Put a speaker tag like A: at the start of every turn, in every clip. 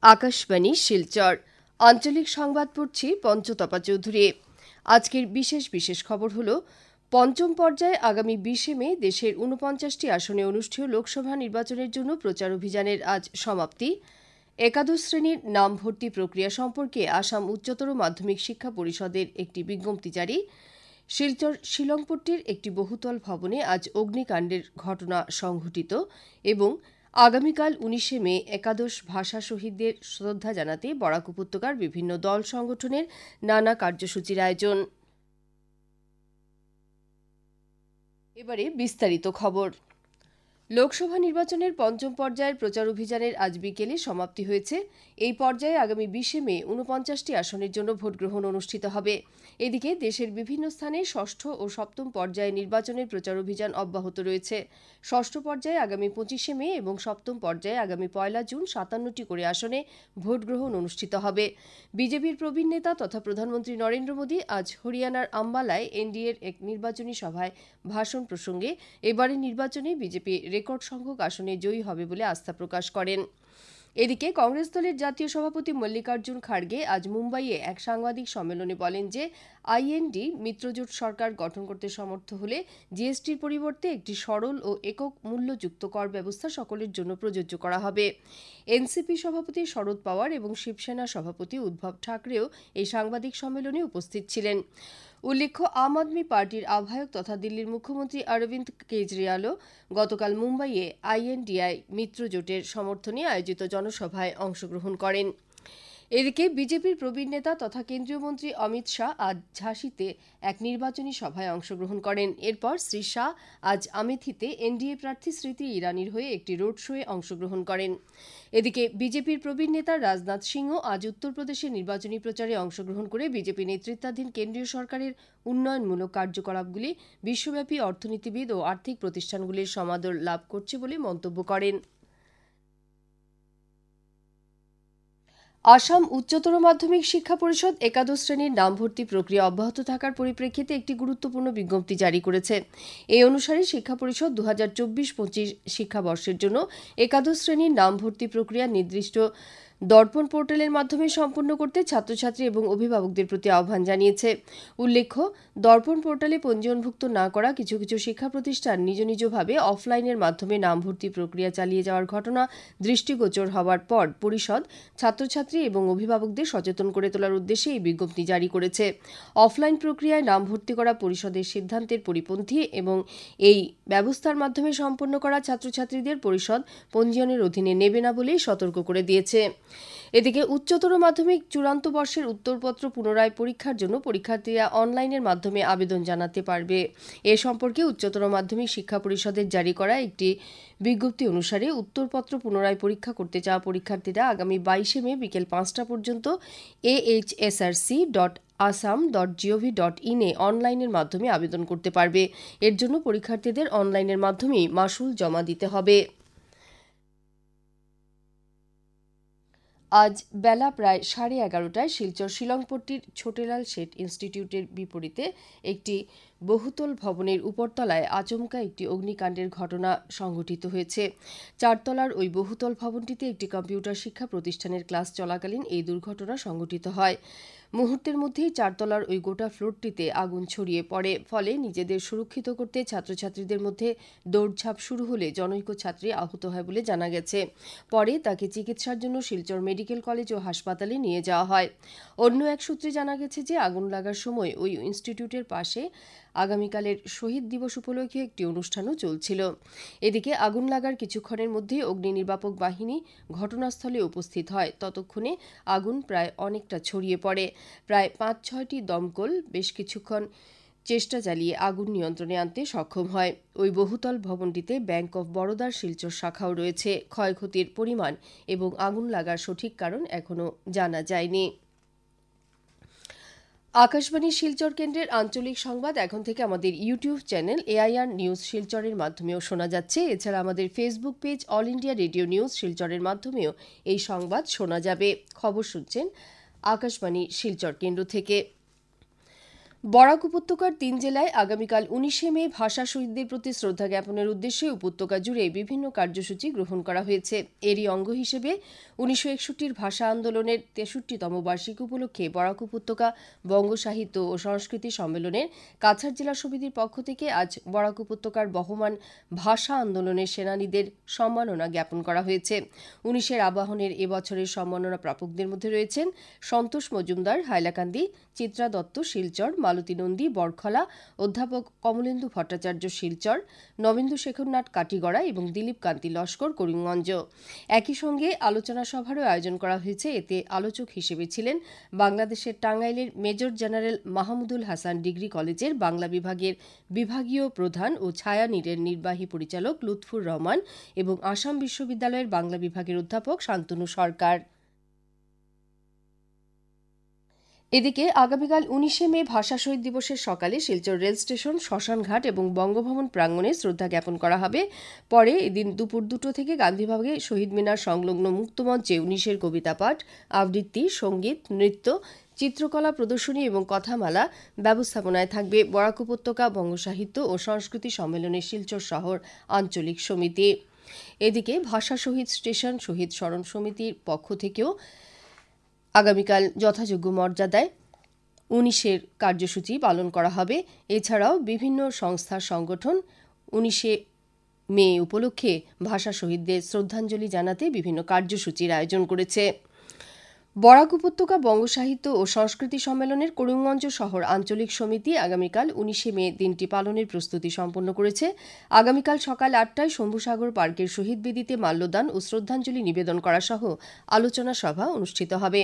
A: আকাশবাণী শিলচর আঞ্চলিক সংবাদ পড়ছি পঞ্চতপা চৌধুরী। আজকের বিশেষ বিশেষ খবর হল, পঞ্চম পর্যায়ে আগামী 20 মে দেশের 49টি আসনে অনুষ্ঠেয় লোকসভা নির্বাচনের জন্য প্রচার অভিযানের আজ সমাপ্তি। একাদশ শ্রেণীর নাম ভর্তি প্রক্রিয়া সম্পর্কে আসাম উচ্চতর মাধ্যমিক শিক্ষা পরিষদের একটি বিজ্ঞপ্তি জারি। শিলচর শিলংপট্টির একটি বহুতল ভবনে আজ অগ্নিকাণ্ডের ঘটনা সংঘটিত এবং আগামীকাল 19 মে একাদশ ভাষা শহীদদের শ্রদ্ধা জানাতে বরাক উপত্যকার বিভিন্ন দল সংগঠনের নানা কার্যসূচির আয়োজন। এবারে বিস্তারিত খবর। লোকসভা নির্বাচনের পঞ্চম পর্যায়ের প্রচার অভিযানের আজ বিকেলে সমাপ্তি হয়েছে। এই পর্যায়ে আগামী 20 মে 49টি আসনের জন্য ভোটগ্রহণ অনুষ্ঠিত হবে। এদিকে দেশের বিভিন্ন স্থানে ষষ্ঠ ও সপ্তম পর্যায়ে নির্বাচনের প্রচার অভিযান অব্যাহত রয়েছে। ষষ্ঠ পর্যায়ে আগামী 25 মে এবং সপ্তম পর্যায়ে আগামী 1 জুন 57টি করে আসনে ভোটগ্রহণ অনুষ্ঠিত হবে। বিজেপির প্রবীণ নেতা তথা প্রধানমন্ত্রী নরেন্দ্র মোদী আজ হরিয়ানার আম্বালায় এনডিএর এক নির্বাচনী সভায় ভাষণ প্রসঙ্গে এবারের নির্বাচনে বিজেপি রেকর্ড সংখ্যক আসনে জয়ী হবে বলে আস্থা প্রকাশ করেন। এদিকে কংগ্রেস দলের জাতীয় সভাপতি মল্লিকার্জুন খাড়গে আজ মুম্বাইয়ে এক সাংবাদিক সম্মেলনে বলেন যে আইএনডি মিত্রজোট সরকার গঠন করতে সমর্থ হলে জিএসটির পরিবর্তে একটি সরল ও একক মূল্যযুক্ত কর ব্যবস্থা সকলের জন্য প্রযোজ্য করা হবে। এনসিপি সভাপতি শরদ পাওয়ার এবং শিবসেনা সভাপতি উদ্ধব ঠাকরেও এই সাংবাদিক সম্মেলনে উপস্থিত ছিলেন। উল্লেখ্য, আম আদমি পার্টির আহ্বায়ক তথা দিল্লির মুখ্যমন্ত্রী অরবিন্দ কেজরিওয়ালও গতকাল মুম্বাইয়ে আইএনডিআই মিত্রজোটের সমর্থনে আয়োজিত জনসভায় অংশগ্রহণ করেন। এদিকে বিজেপির প্রবীণ নেতা তথা কেন্দ্রীয় মন্ত্রী অমিত শাহ আজ ঝাঁসিতে এক নির্বাচনী সভায় অংশগ্রহণ করেন। এরপর শ্রী শাহ আজ আমেথিতে এনডিএ প্রার্থী স্মৃতি ইরানির হয়ে একটি রোড শোয়ে অংশগ্রহণ করেন। এদিকে বিজেপির প্রবীণ নেতা রাজনাথ সিংহ আজ উত্তরপ্রদেশে নির্বাচনী প্রচারে অংশগ্রহণ করে বিজেপি নেতৃত্বাধীন কেন্দ্রীয় সরকারের উন্নয়নমূলক কার্যকলাপগুলি বিশ্বব্যাপী অর্থনীতিবিদ ও আর্থিক প্রতিষ্ঠানগুলির সমাদর লাভ করছে বলে মন্তব্য করেন। আসাম উচ্চতর মাধ্যমিক শিক্ষা পরিষদ একাদশ শ্রেণীর নাম ভর্তি প্রক্রিয়া অব্যাহত থাকার পরিপ্রেক্ষিতে একটি গুরুত্বপূর্ণ বিজ্ঞপ্তি জারি করেছে। এই অনুসারে শিক্ষা পরিষদ 2024-25 শিক্ষাবর্ষের জন্য একাদশ শ্রেণীর নাম ভর্তি প্রক্রিয়া নির্দিষ্ট দর্পণ পোর্টালের মাধ্যমে সম্পন্ন করতে ছাত্রছাত্রী এবং অভিভাবকদের প্রতি আহ্বান জানিয়েছে। উল্লেখ্য, দর্পণ পোর্টালে পঞ্জীয়নভুক্ত না করা কিছু কিছু শিক্ষা প্রতিষ্ঠান নিজ নিজভাবে অফলাইনের মাধ্যমে নাম ভর্তি প্রক্রিয়া চালিয়ে যাওয়ার ঘটনা দৃষ্টিগোচর হওয়ার পর পরিষদ ছাত্রছাত্রী এবং অভিভাবকদের সচেতন করে তোলার উদ্দেশ্যে এই বিজ্ঞপ্তি জারি করেছে। অফলাইন প্রক্রিয়ায় নাম ভর্তি করা পরিষদের সিদ্ধান্তের পরিপন্থী এবং এই ব্যবস্থার মাধ্যমে সম্পন্ন করা ছাত্রছাত্রীদের পরিষদ পঞ্জীয়নের অধীনে নেবে না বলেই সতর্ক করে দিয়েছে। এদিকে উচ্চতর মাধ্যমিক চূড়ান্ত বর্ষের উত্তরপত্র পুনরায় পরীক্ষার জন্য পরীক্ষার্থীরা অনলাইনের মাধ্যমে আবেদন জানাতে পারবে। এ সম্পর্কে উচ্চতর মাধ্যমিক শিক্ষা পরিষদের জারি করা একটি বিজ্ঞপ্তি অনুসারে উত্তরপত্র পুনরায় পরীক্ষা করতে চাওয়া পরীক্ষার্থীরা আগামী 22 মে বিকেল 5টা পর্যন্ত ahsrc.assam.gov.in এ অনলাইনের মাধ্যমে আবেদন করতে পারবে। এর জন্য পরীক্ষার্থীদের অনলাইনের মাধ্যমেই মাশুল জমা দিতে হবে। আজ বেলা প্রায় 11:30টায় শিলচর শিলংপট্টির ছোটেলাল শেঠ ইনস্টিটিউটের বিপরীতে একটি বহুতল ভবনের উপরতলায় আচমকা একটি অগ্নিকাণ্ডের ঘটনা সংঘটিত হয়েছে। 4 তলার ওই বহুতল ভবনটিতে একটি কম্পিউটার শিক্ষা প্রতিষ্ঠানের ক্লাস চলাকালীন এই দুর্ঘটনা সংঘটিত হয়। মুহূর্তের মধ্যেই 4 তলার ওই গোটা ফ্লোরটিতে আগুন ছড়িয়ে পড়ে। ফলে নিজেদের সুরক্ষিত করতে ছাত্রছাত্রীদের মধ্যে দৌড়ঝাঁপ শুরু হলে জনৈক ছাত্রী আহত হয় বলে জানা গেছে। পরে তাকে চিকিৎসার জন্য শিলচর মেডিকেল কলেজ ও হাসপাতালে নিয়ে যাওয়া হয়। অন্য এক সূত্রে জানা গেছে যে আগুন লাগার সময় ওই ইনস্টিটিউটের পাশে আগামীকালের শহীদ দিবস উপলক্ষে একটি অনুষ্ঠানও চলছিল। এদিকে আগুন লাগার কিছুক্ষণের মধ্যেই অগ্নি নির্বাপক বাহিনী ঘটনাস্থলে উপস্থিত হয়। ততক্ষণে আগুন প্রায় অনেকটা ছড়িয়ে পড়ে। প্রায় 5-6টি দমকল বেশ কিছুক্ষণ চেষ্টা চালিয়ে আগুন নিয়ন্ত্রণে আনতে সক্ষম হয়। ওই বহুতল ভবনটিতে ব্যাংক অব বরোদার শিলচর শাখাও রয়েছে। ক্ষয়ক্ষতির পরিমাণ এবং আগুন লাগার সঠিক কারণ এখনও জানা যায়নি। আকাশবাণী শিলচর কেন্দ্রের আঞ্চলিক সংবাদ এখন থেকে আমাদের ইউটিউব চ্যানেল এআইআর নিউজ শিলচরের মাধ্যমেও শোনা যাচ্ছে। এছাড়া আমাদের Facebook page all India radio news শিলচরের মাধ্যমেও এই সংবাদ শোনা যাবে। খবর শুনছেন আকাশবাণী শিলচর কেন্দ্র থেকে। বরাক উপত্যকার ৩ জেলায় আগামীকাল ১৯শে মে ভাষা শহীদদের প্রতি শ্রদ্ধা জ্ঞাপনের উদ্দেশ্যে উপত্যকা জুড়ে বিভিন্ন কার্যসূচি গ্রহণ করা হয়েছে। এরই অঙ্গ হিসেবে ১৯৬১ ভাষা আন্দোলনের ৬৩তম বার্ষিকী উপলক্ষে বরাক উপত্যকা বঙ্গ সাহিত্য ও সংস্কৃতি সম্মেলনের কাছাড় জেলা সমিতির পক্ষ থেকে আজ বরাক উপত্যকার বহমান ভাষা আন্দোলনের সেনানীদের সম্মাননা জ্ঞাপন করা হয়েছে। ১৯-এর আবাহনের এবছরের সম্মাননা প্রাপকদের মধ্যে রয়েছেন সন্তোষ মজুমদার, হাইলাকান্দি, চিত্রা দত্ত, শিলচর, মালতী নন্দী, বরখলা, অধ্যাপক কমলেন্দু ভট্টাচার্য, শিলচর, নবেন্দু শেখরনাথ, কাটিগড়া এবং দিলীপ কান্তি লস্কর, করিমগঞ্জ। একই সঙ্গে আলোচনা সভারও আয়োজন করা হয়েছে। এতে আলোচক হিসেবে ছিলেন বাংলাদেশের টাঙ্গাইলের major general Mahmudul Hasan degree কলেজের বাংলা বিভাগের বিভাগীয় প্রধান ও ছায়ানীরের নির্বাহী পরিচালক লুৎফুর রহমান এবং আসাম বিশ্ববিদ্যালয়ের বাংলা বিভাগের অধ্যাপক শান্তনু সরকার। এদিকে আগামীকাল ১৯শে মে ভাষা শহীদ দিবসের সকালে শিলচর রেল স্টেশন, শ্মশানঘাট এবং বঙ্গভবন প্রাঙ্গণে শ্রদ্ধা জ্ঞাপন করা হবে। পরে এদিন দুপুর ২টো থেকে গান্ধীভাগে শহীদ মিনার সংলগ্ন মুক্তমঞ্চে ১৯-এর কবিতা পাঠ, আবৃত্তি, সঙ্গীত, নৃত্য, চিত্রকলা প্রদর্শনী এবং কথামালা ব্যবস্থাপনায় থাকবে বরাক উপত্যকা বঙ্গ সাহিত্য ও সংস্কৃতি সম্মেলনের শিলচর শহর আঞ্চলিক সমিতি। এদিকে ভাষা শহীদ স্টেশন শহীদ স্মরণ সমিতির পক্ষ থেকেও আগামীকাল যথাযোগ্য মর্যাদায় ১৯-এর কার্যসূচি পালন করা হবে। এছাড়াও বিভিন্ন সংস্থা সংগঠন ১৯শে মে উপলক্ষে ভাষা শহীদদের শ্রদ্ধাঞ্জলি জানাতে বিভিন্ন কার্যসূচির আয়োজন করেছে। বরাক উপত্যকা বঙ্গ সাহিত্য ও সংস্কৃতি সম্মেলনের করিমগঞ্জ শহর আঞ্চলিক সমিতি আগামীকাল ১৯শে মে দিনটি পালনের প্রস্তুতি সম্পন্ন করেছে। আগামীকাল সকাল ৮টায় শম্ভুসাগর পার্কের শহীদ বেদিতে মাল্যদান ও শ্রদ্ধাঞ্জলি নিবেদন করা সহ আলোচনা সভা অনুষ্ঠিত হবে।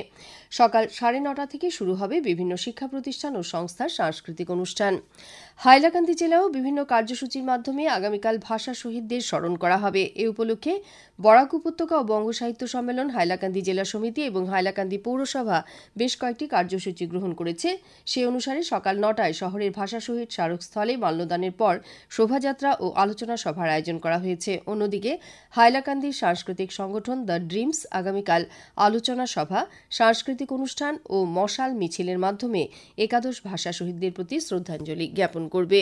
A: সকাল ৯:৩০ থেকে শুরু হবে বিভিন্ন শিক্ষা প্রতিষ্ঠান ও সংস্থার সাংস্কৃতিক অনুষ্ঠান। হাইলাকান্দি জেলাও বিভিন্ন কার্যসূচির মাধ্যমে আগামীকাল ভাষা শহীদদের স্মরণ করা হবে। এ উপলক্ষে বরাক উপত্যকা ও বঙ্গ সাহিত্য সম্মেলন, হাইলাকান্দি জেলা সমিতি এবং হাইলাকান্দি পৌরসভা বেশ কয়েকটি কার্যসূচি গ্রহণ করেছে। সে অনুসারে সকাল ৯টায় শহরের ভাষা শহীদ স্মারকস্থলে মাল্যদানের পর শোভাযাত্রা ও আলোচনা সভার আয়োজন করা হয়েছে। অন্যদিকে হাইলাকান্দির সাংস্কৃতিক সংগঠন দ্য ড্রিমস আগামীকাল আলোচনা সভা, সাংস্কৃতিক অনুষ্ঠান ও মশাল মিছিলের মাধ্যমে একাদশ ভাষা শহীদদের প্রতি শ্রদ্ধাঞ্জলি জ্ঞাপন করবে।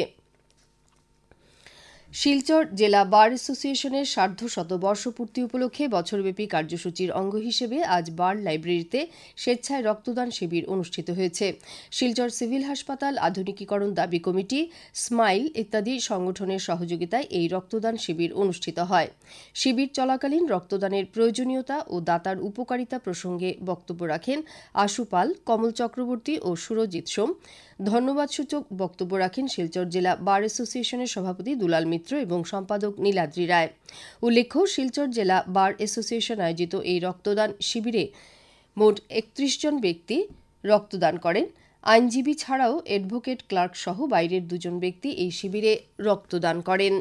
A: শিলচর জেলা বার অ্যাসোসিয়েশনের সার্ধশতবর্ষপূর্তি উপলক্ষে বছরব্যাপী কার্যসূচির অঙ্গ হিসেবে আজ বার লাইব্রেরিতে স্বেচ্ছায় রক্তদান শিবির অনুষ্ঠিত হয়েছে। শিলচর সিভিল হাসপাতাল আধুনিকীকরণ দাবি কমিটি, স্মাইল ইত্যাদি সংগঠনের সহযোগিতায় এই রক্তদান শিবির অনুষ্ঠিত হয়। শিবির চলাকালীন রক্তদানের প্রয়োজনীয়তা ও দাতার উপকারিতা প্রসঙ্গে বক্তব্য রাখেন আশু পাল, কমল চক্রবর্তী ও সুরজিৎ সোম। ধন্যবাদসূচক বক্তব্য রাখেন শিলচর জেলা বার অ্যাসোসিয়েশনের সভাপতি দুলাল মিত্র এবং সম্পাদক নীলাদ্রি রায়। উল্লেখ্য, শিলচর জেলা বার অ্যাসোসিয়েশন আয়োজিত এই রক্তদান শিবিরে মোট ৩১ জন ব্যক্তি রক্তদান করেন। আইনজীবী ছাড়াও অ্যাডভোকেট ক্লার্ক সহ বাইরের ২ জন ব্যক্তি এই শিবিরে রক্তদান করেন।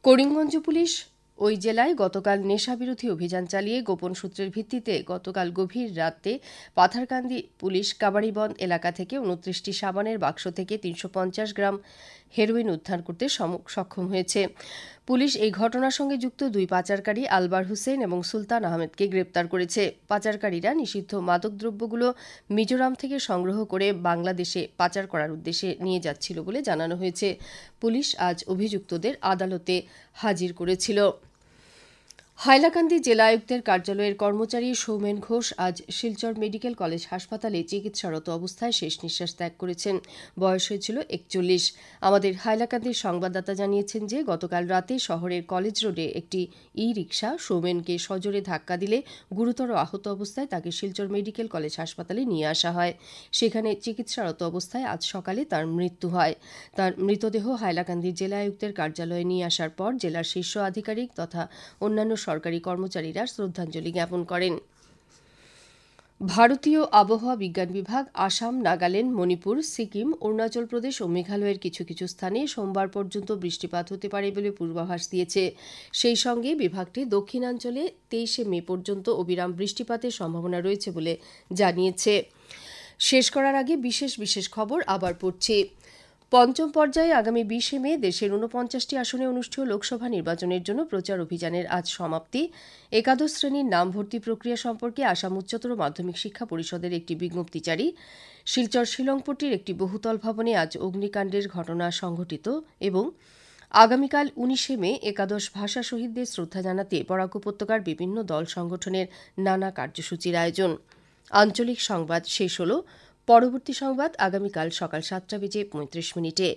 A: করিমগঞ্জ পুলিশ ওই জেলায় গতকাল নেশাবিরোধী অভিযান চালিয়ে গোপন সূত্রের ভিত্তিতে গতকাল গভীর রাতে পাথারকান্দি পুলিশ কাবাড়িবন্দ এলাকা থেকে ২৯টি সাবানের বাক্স থেকে ৩৫০ গ্রাম হেরোইন উদ্ধার করতে সক্ষম হয়েছে। পুলিশ এই ঘটনার সঙ্গে যুক্ত ২ পাচারকারী আলবার হুসেন এবং সুলতান আহমেদকে গ্রেপ্তার করেছে। পাচারকারীরা নিষিদ্ধ মাদকদ্রব্যগুলো মিজোরাম থেকে সংগ্রহ করে বাংলাদেশে পাচার করার উদ্দেশ্যে নিয়ে যাচ্ছিল বলে জানানো হয়েছে। পুলিশ আজ অভিযুক্তদের আদালতে হাজির করেছিল। হাইলাকান্দি জেলা আয়ুক্তের কার্যালয়ের কর্মচারী সৌমেন ঘোষ আজ শিলচর মেডিকেল কলেজ হাসপাতালে চিকিৎসারত অবস্থায় শেষ নিঃশ্বাস ত্যাগ করেছেন। বয়স হয়েছিল ৪১। আমাদের হাইলাকান্দির সংবাদদাতা জানিয়েছেন যে গতকাল রাতে শহরের কলেজ রোডে একটি ই-রিকশা সৌমেনকে সজোরে ধাক্কা দিলে গুরুতর আহত অবস্থায় তাকে শিলচর মেডিকেল কলেজ হাসপাতালে নিয়ে আসা হয়। সেখানে চিকিৎসারত অবস্থায় আজ সকালে তার মৃত্যু হয়। তার মৃতদেহ হাইলাকান্দি জেলা আয়ুক্তের কার্যালয়ে নিয়ে আসার পর জেলার শীর্ষ আধিকারিক তথা অন্যান্য সরকারি কর্মচারীরা শ্রদ্ধাঞ্জলি জ্ঞাপন করেন। ভারতীয় আবহাওয়া বিজ্ঞান বিভাগ আসাম, নাগাল্যান্ড, মণিপুর, সিকিম, অরুণাচল প্রদেশ ও মেঘালয়ের কিছু কিছু স্থানে সোমবার পর্যন্ত বৃষ্টিপাত হতে পারে বলে পূর্বাভাস দিয়েছে। সেই সঙ্গে বিভাগটি দক্ষিণাঞ্চলে ২৩শে মে পর্যন্ত অবিরাম বৃষ্টিপাতের সম্ভাবনা রয়েছে বলে জানিয়েছে। শেষ করার আগে বিশেষ খবর আবার পড়ছি। পঞ্চম পর্যায়ে আগামী ২০শে মে দেশের ৪৯টি আসনে অনুষ্ঠেয় লোকসভা নির্বাচনের জন্য প্রচার অভিযানের আজ সমাপ্তি। একাদশ শ্রেণীর নাম ভর্তি প্রক্রিয়া সম্পর্কে আসাম উচ্চতর মাধ্যমিক শিক্ষা পরিষদের একটি বিজ্ঞপ্তি জারি। শিলচর শিলংপট্টির একটি বহুতল ভবনে আজ অগ্নিকাণ্ডের ঘটনা সংঘটিত এবং আগামীকাল 19 মে একাদশ ভাষা শহীদদের শ্রদ্ধা জানাতে বরাক উপত্যকার বিভিন্ন দল সংগঠনের নানা কার্যসূচির আয়োজন। আঞ্চলিক সংবাদ শেষ হল। পরবর্তী সংবাদ আগামীকাল সকাল 7:35 মিনিটে।